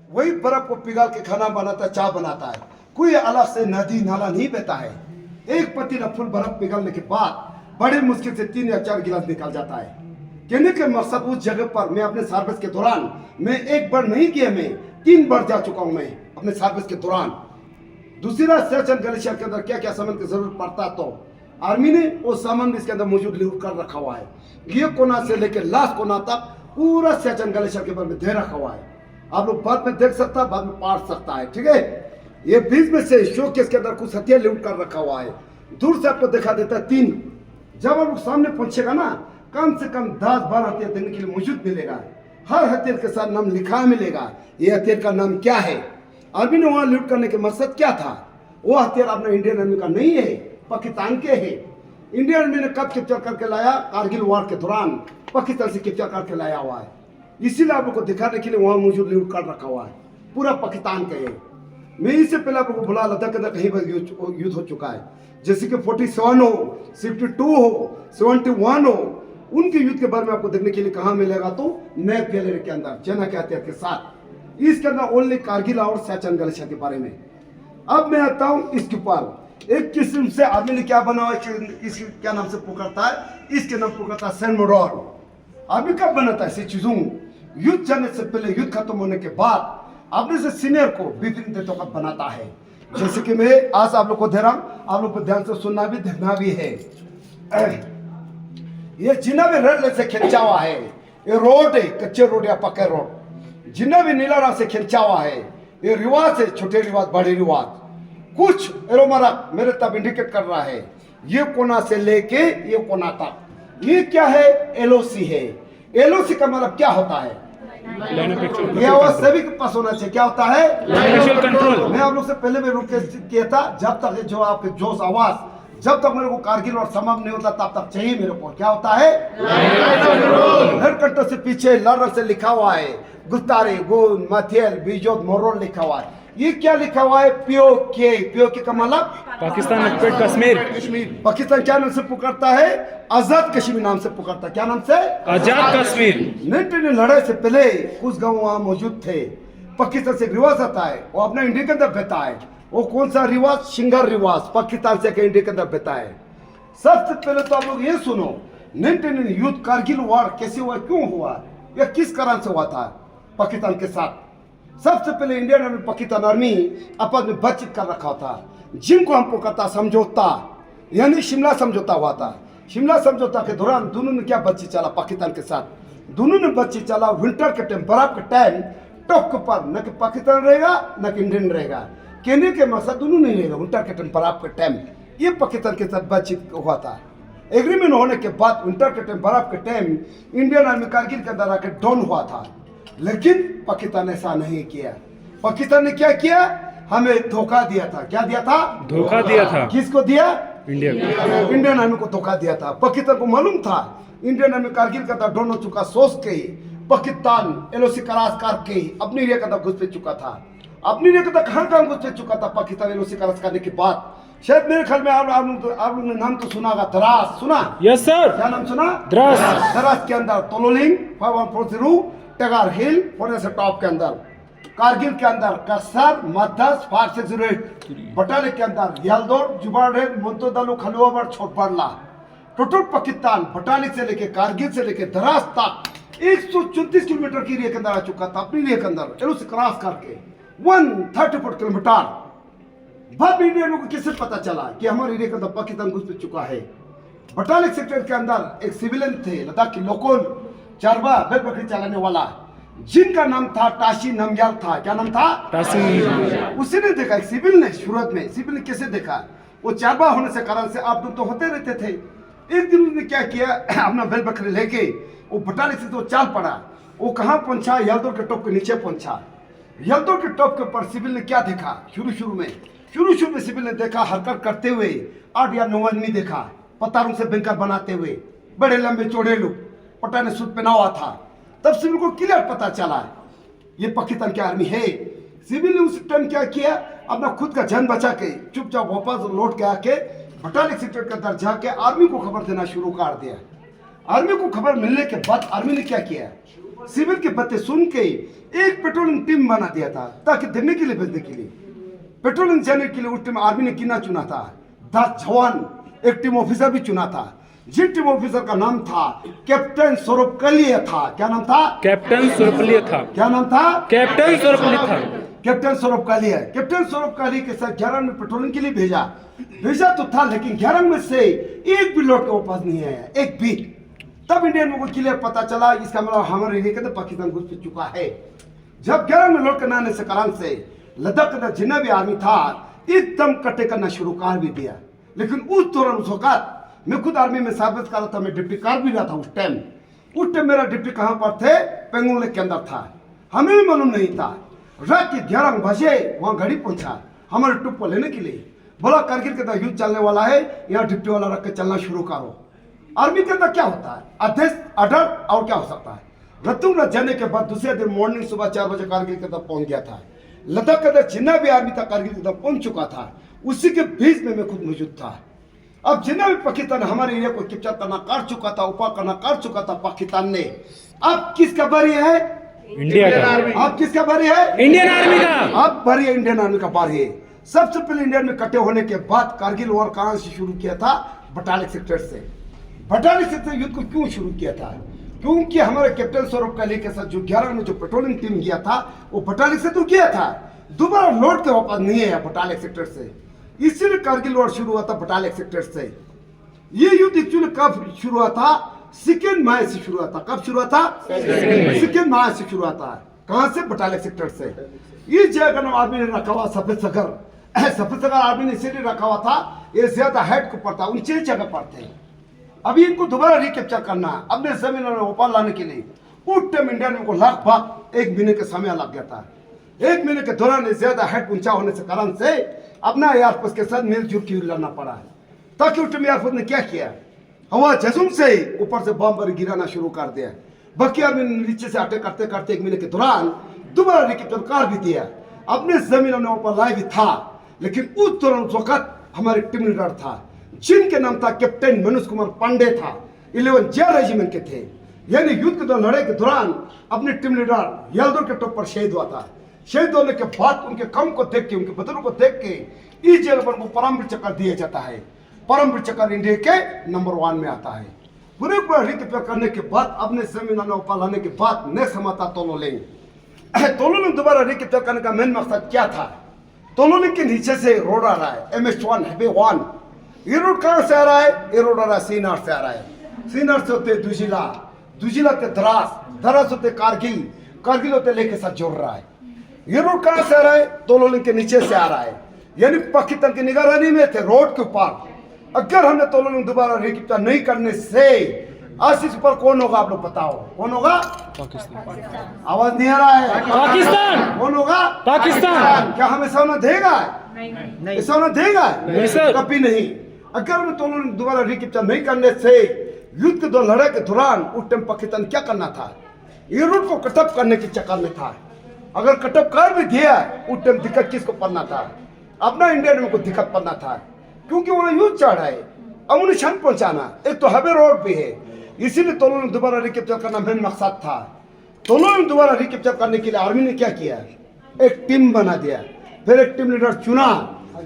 वही बर्फ को पिघाल के खाना बनाता है, चाय बनाता है। कोई अलग से नदी नाला नहीं बहता है। एक पतीला फुल बर्फ पिघलने के बाद बड़े मुश्किल से 3 या 4 गिलास निकल जाता है। कहने के मकसद उस जगह पर मैं अपने सर्विस के दौरान मैं एक बार नहीं गया, मैं 3 बार जा चुका हूं मैं अपने सर्विस के दौरान। दूसरी बात सियाचिन ग्लेशियर के अंदर क्या क्या सामान की जरूरत पड़ता तो आर्मी ने वो सामान भी इसके अंदर मौजूद कर रखा हुआ है। ये कोना से लेकर लास्ट कोना तक पूरा सियाचिन ग्लेशियर के बारे में दे रखा हुआ है। आप लोग बाद में देख सकता है, बाद में पढ़ सकता है, ठीक है। ये बीच में से शोकेस के अंदर कुछ हथियार लूट कर रखा हुआ है। दूर से आपको दिखा देता है 3। जब आप लोग सामने पहुंचेगा ना, कम से कम 10-12 हथियार देने के लिए मौजूद मिलेगा। हर हथियार के साथ नाम लिखा मिलेगा, ये हथियार का नाम क्या है। आर्मी ने वहां लूट करने के मकसद क्या था। वो हथियार अपना इंडियन आर्मी का नहीं है, पाकिस्तान के है। इंडियन आर्मी ने कब कैप्चर करके लाया, कारगिल वार के दौरान पाकिस्तान से कैप्चर करके लाया हुआ है। इसीलिए आप लोग को दिखाने के लिए वहां मौजूद लूट कर रखा हुआ है, पूरा पाकिस्तान का है। मैं इससे पहले आपको बुला लद्दाख के अंदर कहीं पर युद्ध हो चुका है, जैसे कि 47 हो, 62 हो, 71 हो। उनके युद्ध के बारे में आपको देखने के लिए कहाँ मिलेगा तो नैप गैलरी के अंदर चाइना के हथियार के साथ। इसके अंदर ओनली कारगिल और सियाचिन ग्लेशियर के बारे में। अब मैं आता हूँ इसके ऊपर एक किस्म से आर्मी ने क्या बना हुआ है, इसके क्या नाम से पुकारता है, इसके नाम पुकारता है सैन मोडोर। आर्मी कब बनाता है ऐसी चीजों, युद्ध जाने से पहले, युद्ध खत्म होने के बाद अपने से सीनियर को विभिन्न देशों का बनाता है। जैसे कि मैं आज आप लोग को दे रहा हूं, आप लोग को ध्यान से सुनना भी देखना भी है। ये जिन्ना भी रेड से खिंचा हुआ है, ये रोड है, कच्चे रोड या पक्के रोड, जिन्ना भी नीला रंग से खिंचा हुआ है। ये रिवाज है, छोटे रिवाज, बड़े रिवाज। कुछ एरोमारा मेरे तब इंडिकेट कर रहा है, ये कोना से लेके ये कोना तक। ये क्या है, एलओसी है। एलओसी का मतलब क्या होता है, ये आवाज सभी के पास होना चाहिए। क्या होता है, कंट्रोल। मैं आप लोग से पहले भी रुक किया था, जब तक जो आपके जोश आवाज, जब तक मेरे को कारगिल और समाप्त नहीं होता तब तक चाहिए मेरे को। क्या होता है, रेड कंट्रोल से पीछे लाल रंग से लिखा हुआ है गुस्तारे, गुन, मथियल, बीजोत, मोरोल लिखा हुआ है। ये क्या लिखा हुआ है, पीओके का मतलब पाकिस्तान ऑक्युपाइड कश्मीर। पाकिस्तान क्या नाम से पुकारता है, आजाद कश्मीर नाम से पुकारता है। क्या नाम से, आजाद कश्मीर। 19 लड़ाई से पहले कुछ गांव वहां मौजूद थे। पाकिस्तान से रिवाज आता है, वो अपना इंडिया के अंदर बहता है। वो कौन सा रिवाज, सिंगर रिवाज, पाकिस्तान से इंडिया के अंदर बहता है। सबसे पहले तो आप लोग ये सुनो, 19 युद्ध कारगिल वार कैसे हुआ, क्यों हुआ, या किस कारण से हुआ था पाकिस्तान के साथ। सबसे पहले इंडियन आर्मी पाकिस्तान आर्मी आपस में बातचीत कर रखा था, जिनको हम पुकारता समझौता, यानी शिमला समझौता हुआ था। शिमला समझौता के दौरान दोनों ने क्या बातचीत चला पाकिस्तान के साथ, दोनों ने बातचीत चला विंटर के टाइम, बर्फ के टाइम, टॉप के पर न कि पाकिस्तान रहेगा न कि इंडियन रहेगा। कहने के मकसद दोनों नहीं रहेगा, विंटर के टाइम, बर्फ के टाइम। ये पाकिस्तान के साथ बातचीत हुआ था। एग्रीमेंट होने के बाद विंटर के टाइम, बर्फ के टाइम, इंडियन आर्मी कारगिल के अंदर आकर डाउन हुआ था। लेकिन पाकिस्तान ने ऐसा नहीं किया। पाकिस्तान ने क्या किया, हमें धोखा दिया था। क्या दिया था, धोखा दिया था। किसको दिया, इंडिया को, इंडियन आर्मी को धोखा दिया था। पाकिस्तान को मालूम था इंडियन आर्मी कारगिल का अंदर डाउन हो चुका, सोच के पाकिस्तान एलओसी करार करके अपने एरिया का अंदर घुस पे चुका था। अपने एरिया का कहां घुस पे चुका था पाकिस्तान एलओसी करार करने के बाद। शायद मेरे ख्याल में आप लोग ने नाम तो सुना होगा, द्रास सुना। Yes sir. क्या नाम सुना, द्रास। द्रास के अंदर तोलोलिंग 5140, टगार हिल, फोने से टॉप के अंदर, कारगिल के अंदर कसर, मदस, 5608, बटाले के अंदर यलदौर, जुबारेड, मुंतोदालू, खलुआबर, छोटबड़ला। टोटल पाकिस्तान बटाली से लेके कारगिल से लेके द्रास तक 134 किलोमीटर की एरिया के अंदर आ चुका था। अपनी एरिया के अंदर एलओसी क्रॉस करके 134 किलोमीटर। बाद इंडियन को किससे पता चला कि हमारे एरिया के अंदर पाकिस्तान घुस चुका है। बटालिक सेक्टर के अंदर एक सिविलियन थे, लद्दाख की लोकल चारबा बैल बकरी चलाने वाला, जिनका नाम था टाशी नमग्याल था। क्या नाम था, टाशी। उसी ने देखा, सिविल ने शुरुआत में, सिविल ने कैसे देखा, वो चारबा होने से कारण से आप लोग तो होते रहते थे। एक दिन उसने क्या किया, अपना बैल बकरी लेके वो बटालिक से तो चाल पड़ा। वो कहाँ पहुंचा, यलदौर के टॉप के नीचे पहुंचा। यलदौर के टॉप के ऊपर सिविल ने क्या देखा, शुरू में सिविल ने देखा हरकत करते हुए 8 या 9 आदमी देखा, पतारों से बैंकर बनाते हुए, बड़े लंबे चौड़े लोग, पटाने सूट पहना हुआ था। तब सिविल को क्लियर पता चला ये पाकिस्तान की आर्मी है। सिविल ने उस टाइम क्या किया, अपना खुद का जान बचा के चुपचाप वापस लौट के आके बटालिक सेक्टर के अंदर जाके आर्मी को खबर देना शुरू कर दिया। आर्मी को खबर मिलने के बाद आर्मी ने क्या किया, सिविल की बातें सुन के एक पेट्रोलिंग टीम बना दिया था ताकि देखने के लिए भेजने के लिए। पेट्रोलिंग जाने के लिए उस टीम आर्मी ने कितना चुना था, 10 जवान, एक टीम ऑफिसर भी चुना था। जिन टीम ऑफिसर का नाम था कैप्टन सौरभ कलिया था। क्या नाम था? कैप्टन सौरभ था। क्या नाम था? कैप्टन सौरभ था। कैप्टन सौरभ कालिया। कैप्टन सौरभ कालिया के साथ 11 में पेट्रोलिंग के लिए भेजा तो था, लेकिन 11 में से एक भी लौट के वापस नहीं आया, एक भी। तब इंडियन को क्लियर पता चला इसका मतलब हमारे एरिया का तो पाकिस्तान घुस चुका है। जब 11 में लौट कर आने से कारण से लद्दाख का जितना भी आर्मी था एकदम कटे करना शुरू कर भी दिया। लेकिन उस दौरान उस वक्त मैं खुद आर्मी में सर्विस कर रहा था, मैं डिप्टी कार भी रहा था उस टाइम मेरा डिप्टी कहाँ पर थे? पेंगोंग लेक के अंदर था। हमें भी मालूम नहीं था। रात के 11 बजे वहाँ गाड़ी पहुंचा हमारे ट्रुप को लेने के लिए। बोला कारगिल के अंदर युद्ध चलने वाला है, यहाँ डिप्टी वाला रख के चलना शुरू करो। आर्मी के अंदर क्या होता है? आदेश, ऑर्डर, और क्या हो सकता है? रतुंगला जाने के बाद दूसरे दिन मॉर्निंग सुबह 4 बजे कारगिल के अंदर पहुंच गया था। लद्दाख के अंदर जितना भी आर्मी था कारगिल के अंदर पहुंच चुका था, उसी के बीच में मैं खुद मौजूद था। अब जितना भी पाकिस्तान हमारे एरिया को कैप्चर करना कर चुका था, ऊपर करना कर चुका था पाकिस्तान ने, अब किसका बारी है? इंडिया का। अब किसका बारी है? इंडियन आर्मी का। अब बारी है इंडियन आर्मी का बारी है। सबसे पहले इंडियन में कटे होने के बाद कारगिल वॉर कहां से शुरू किया था? बटालिक सेक्टर से। बटालिक सेक्टर युद्ध को क्यों शुरू किया था? क्योंकि हमारे कैप्टन सौरभ कालिया के साथ जो 11 में जो पेट्रोलिंग टीम गया था वो बटालिक से तो गया था, दोबारा लौट के वापस नहीं आया बटालिक सेक्टर से। इसीलिए कारगिल वॉर शुरू हुआ था बटालिक सेक्टर से। ये युद्ध एक्चुअली कब शुरू हुआ था? सेकेंड माह से शुरू हुआ था। कब शुरू हुआ था? सेकेंड माह से शुरू हुआ था। कहां से? बटालिक सेक्टर से। इस जगह का नाम आर्मी ने रखा हुआ सफेद सगर। सफेद सगर आर्मी ने इसीलिए रखा हुआ था, ये ज्यादा हाइट के ऊपर था, ऊंचे जगह पर थे। अभी इनको दोबारा रिकैप्चर करना है अपने जमीन में वापस लाने के लिए। उस टाइम इंडिया को लगभग 1 महीने का समय लग गया था। 1 महीने के दौरान ज्यादा हाइट ऊंचा होने से कारण से अपना एयरफोर्स के साथ मिलजुल के लड़ना पड़ा है। ताकि उस टाइम एयरफोर्स ने क्या किया? हवा जजूम से ऊपर से बम गिराना शुरू कर दिया। बाकी आर्मी नीचे से अटैक करते करते 1 महीने के दौरान दोबारा रिकैप्चर कर भी दिया। अपने जमीन में ऊपर लाए भी था। लेकिन उस दौरान उस वक्त हमारे टीम लीडर था जिनके नाम था कैप्टन मनोज कुमार पांडे था, 11 जे रेजिमेंट के थे। यानी युद्ध के लड़ाई के दौरान अपने टीम लीडर यल्दोर के टॉप पर शहीद हुआ था। शहीद होने के बाद उनके काम को देख के, उनके बदलों को देख के इस जगह पर उनको परमवीर चक्र दिया जाता है। परमवीर चक्र इंडिया के नंबर 1 में आता है। पूरे रिकैप्चर करने के बाद अपने जमीन ऊपर लाने के बाद नेक्स्ट हम आता तोलोलिंग। तोलोलिंग दोबारा रिकैप्चर करने का मेन मकसद क्या था? तोलोलिंग के नीचे से रोड आ रहा है, MS1 हाईवे 1। ये रोड कहां से आ रहा है? ये रोड आ रहा है सीनार से आ रहा है। सीनार से होते दुजिला, दुजिला से द्रास, द्रास होते कारगिल, कारगिल होते लेह के साथ जोड़ रहा है। ये रोड कहां से आ रहा है? तोलोलिंग के नीचे से आ रहा है। यानी पाकिस्तान की निगरानी में थे रोड के ऊपर। अगर हमने तोलोलिंग दोबारा रिकैप्चर नहीं करने से आशीष पर कौन होगा? आप लोग बताओ कौन होगा? पाकिस्तान। आवाज नहीं आ रहा है? पाकिस्तान। कौन होगा? पाकिस्तान। क्या हमें सोना देगा? नहीं सोना देगा? नहीं सर, कभी नहीं। अगर हम तोलोलिंग दोबारा रिकैप्चर नहीं करने से युद्ध के लड़ाई के दौरान उस टाइम पाकिस्तान क्या करना था? ये रूट को कटअप करने के चक्कर में था। अगर कटअप कर भी दिया उस टाइम दिक्कत किसको पड़ना था? अपना इंडिया में को दिक्कत पड़ना था, क्योंकि वहाँ युद्ध चढ़ रहा है, अमुनिशन पहुंचाना, एक तो हाईवे रोड भी है। इसीलिए तोलोलिंग दोबारा रिकैप्चर करना मेन मकसद था। तोलोलिंग दोबारा रिकैप्चर करने के लिए आर्मी ने क्या किया? एक टीम बना दिया, फिर एक टीम लीडर चुना।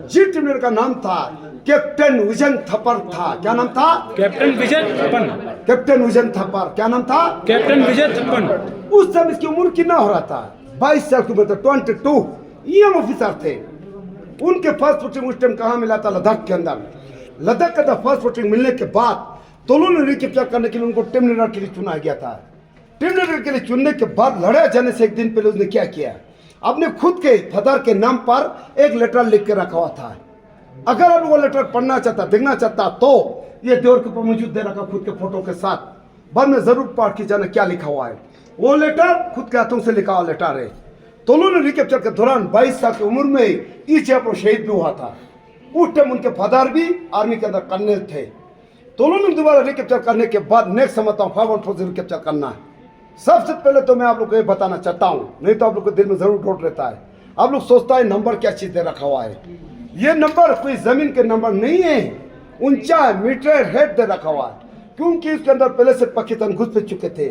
जिस टीम लीडर का नाम था कैप्टन विजन थप्पर था। क्या नाम था? कैप्टन विजन थप्पन। कैप्टन विजन थप्पर। क्या नाम था? कैप्टन विजन थप्पन। उस समय इसकी उम्र कितना हो रहा था? 22 साल की उम्र, 22 यंग ऑफिसर थे। उनके फर्स्ट पोस्टिंग उस टाइम कहाँ मिला था? लद्दाख के अंदर। लद्दाख के अंदर फर्स्ट पोस्टिंग मिलने के बाद तोलोलिंग रिकैप्चर करने के लिए उनको टीम लीडर के लिए चुना गया था। टीम लीडर के लिए चुनने के बाद लड़ाई जाने से 1 दिन पहले उसने क्या किया? अपने खुद के फादर के नाम पर एक लेटर लिख के रखा हुआ था। अगर आप वो लेटर पढ़ना चाहता, देखना चाहता, तो ये देवर के ऊपर मौजूद दे रखा खुद के फोटो के साथ। बाद में जरूर पढ़ के जाना क्या लिखा हुआ है। वो लेटर खुद के हाथों से लिखा हुआ लेटर है। तोलोलिंग रिकैप्चर के दौरान 22 साल की उम्र में इस जगह पर शहीद भी हुआ था। उस टाइम उनके फादर भी आर्मी के अंदर कर्नल थे। तोलोलिंग दोबारा रिकैप्चर करने के बाद नेक्स्ट समझता हूँ 514 रिकैप्चर करना है। सबसे पहले तो मैं आप लोग को ये बताना चाहता हूँ, नहीं तो आप लोग को दिल में जरूर डाउट रहता है। आप लोग सोचता है नंबर क्या चीज दे रखा हुआ है। ये नंबर कोई जमीन के नंबर नहीं है, ऊंचा मीटर हेड दे रखा हुआ है, क्योंकि इसके अंदर पहले से पाकिस्तान घुस पे चुके थे।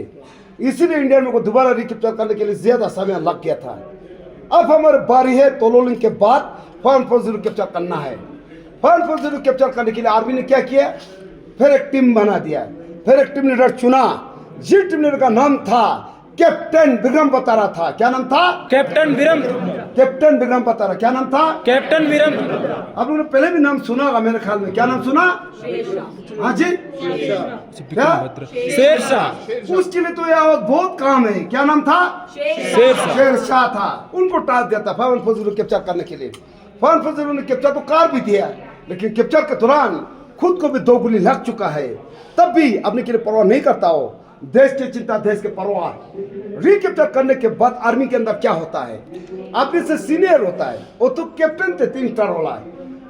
इसीलिए इंडिया में को दोबारा रिकैप्चर करने के लिए ज्यादा समय लग गया था। अब हमारे बारी है तोलोलिंग के बाद 540 कैप्चर करना है। 540 कैप्चर करने के लिए आर्मी ने क्या किया, फिर एक टीम बना दिया, फिर एक टीम लीडर चुना। जिस टीम लीडर का नाम था कैप्टन विक्रम बत्तारा था। क्या नाम था? कैप्टन विरम। कैप्टन विक्रम बत्तारा। क्या नाम था? कैप्टन विरम। आप लोगों ने पहले भी नाम सुना होगा मेरे ख्याल में। क्या नाम सुना? हाँ जी, क्या? शेरशाह। उसके लिए तो यह बहुत काम है। क्या नाम था? शेरशाह। शेरशाह था। उनको टाल दिया था 540 कैप्चर करने के लिए। 540 ने कैप्चर तो कर भी दिया, लेकिन कैप्चर के दौरान खुद को भी 2 गोली लग चुका है, तब भी अपने के लिए परवाह नहीं करता हो। देश की चिंता, देश के परवाह। रिकैप्चर करने के बाद आर्मी के अंदर क्या होता है, अपने से सीनियर होता है, वो तो कैप्टन थे 3 स्टार वाला है।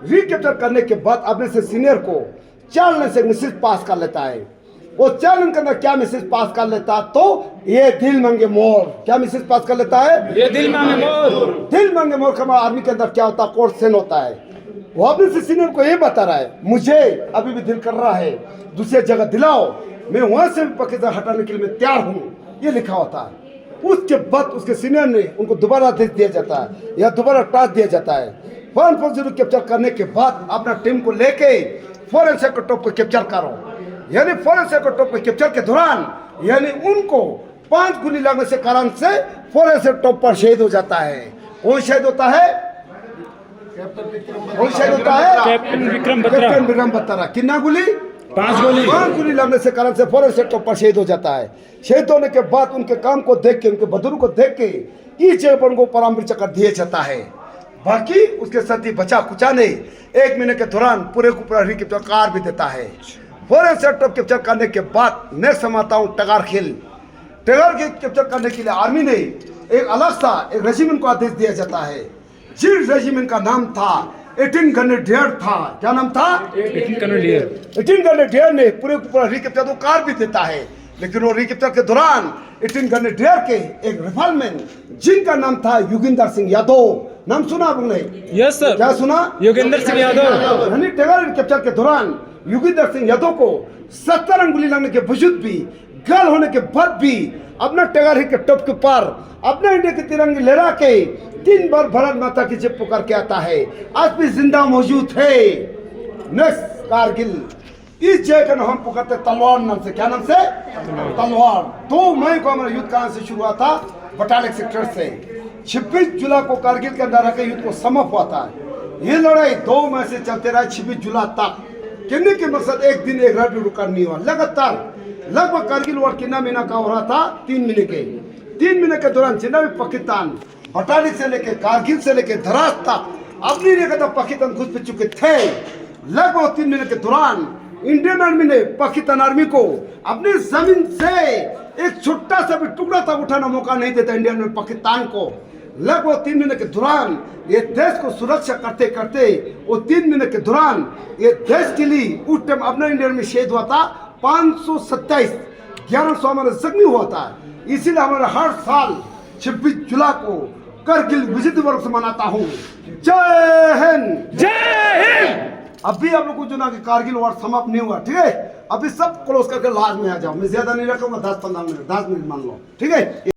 रिकैप्चर करने के बाद अपने से सीनियर को चैलेंज से मैसेज पास कर लेता है। वो चैलेंज के अंदर क्या मैसेज पास कर लेता, तो ये दिल मांगे मोर। क्या मैसेज पास कर लेता है? ये दिल मांगे मोर। दिल मांगे मोर का आर्मी के अंदर क्या होता है, कोर्ट सेन होता है। वो अपने से सीनियर को ये बता रहा है, मुझे अभी भी दिल कर रहा है, दूसरी जगह दिलाओ, मैं वहां से भी पाकिस्तान हटाने के लिए मैं तैयार हूँ, ये लिखा होता है। उसके बाद उसके सीनियर ने उनको दोबारा आदेश दिया जाता है या दोबारा टास्क दिया जाता है। 140 कैप्चर करने के बाद अपना टीम को लेके फॉरेन सेक्टर टॉप को कैप्चर करो। यानी फॉरेन सेक्टर टॉप को कैप्चर के दौरान यानी उनको 5 गोली लगने से कारण से फॉरेन सेक्टर टॉप पर शहीद हो जाता है। कौन शहीद होता है? कौन शहीद होता है? कैप्टन विक्रम बत्रा। कैप्टन विक्रम बत्तारा। कितना गोली? 5 गोली। 5 गोली लगने से कारण से फौरन से टॉप पर शहीद हो जाता है। शहीद होने के बाद उनके काम को देख के, उनके बहादुरी को देख के इस जगह पर उनको परमवीर चक्र दिया जाता है। बाकी उसके साथ ही बचा कुचा नहीं, 1 महीने के दौरान पूरे को पूरा रिकैप्चर कार भी देता है। फौरन से टॉप कैप्चर करने के बाद नेक्स्ट हम आता हूँ टगार खेल। टगार खेल कैप्चर करने के लिए आर्मी ने एक अलग सा एक रेजिमेंट को आदेश दिया जाता है। जिस रेजिमेंट का नाम था 18 ग्रेनेडियर था। क्या नाम था? 18 ग्रेनेडियर। 18 ग्रेनेडियर ने पूरे को पूरा रिकैप्चर तो कार भी देता है, लेकिन वो रिकैप्चर के दौरान 18 ग्रेनेडियर के एक रिफॉर्मैन जिनका नाम था योगेंद्र सिंह यादव। नाम सुना आपने? Yes sir. क्या सुना? योगेंद्र सिंह यादव। यानी टगार कैप्चर के दौरान योगेंद्र सिंह यादव को 70 अंगुली लगने के बावजूद भी, गल होने के बाद भी अपना टगार के टॉप के पार अपना इंडिया के तिरंगे लहरा के 3 बार भारत माता की जय पुकार के आता है। आज भी जिंदा मौजूद है। नेक्स्ट कारगिल। इस जय का नाम हम पुकारते तलवार नाम से। क्या नाम से? तलवार। 2 मई को हमारा युद्ध कहां से शुरू हुआ था? बटालिक सेक्टर से। 26 जुलाई को कारगिल के अंदर आकर युद्ध को समाप्त हुआ था। ये लड़ाई 2 मई से चलते रहा 26 जुलाई तक। कहने के मकसद एक दिन एक रात भी रुका नहीं हुआ, लगातार लगभग कारगिल वॉर कितना महीना का हो रहा था? 3 महीने के। 3 महीने के दौरान जितना भी पाकिस्तान बटालिक से लेके कारगिल से लेके धरास तक अपनी जगह तक पाकिस्तान घुस पे चुके थे। लगभग 3 महीने के दौरान इंडियन आर्मी ने पाकिस्तान आर्मी को अपनी जमीन से एक छोटा सा भी टुकड़ा तक उठाना मौका नहीं देता इंडियन में पाकिस्तान को। लगभग 3 महीने के दौरान ये देश को सुरक्षा करते करते वो 3 महीने के दौरान ये देश के लिए उस टाइम अपना इंडियन में शहीद हुआ था 527। 1100 हमारा जख्मी हुआ था। इसीलिए हमारा हर साल 26 जुलाई को करगिल विजय दिवस मनाता हूँ। जय हिंद। जय हिंद। अभी आप लोग को जो ना कि कारगिल वार समाप्त नहीं हुआ, ठीक है? अभी सब क्लोज करके लास्ट में आ जाओ। मैं ज्यादा नहीं रखूंगा, 10-15 मिनट, 10 मिनट मान लो, ठीक है?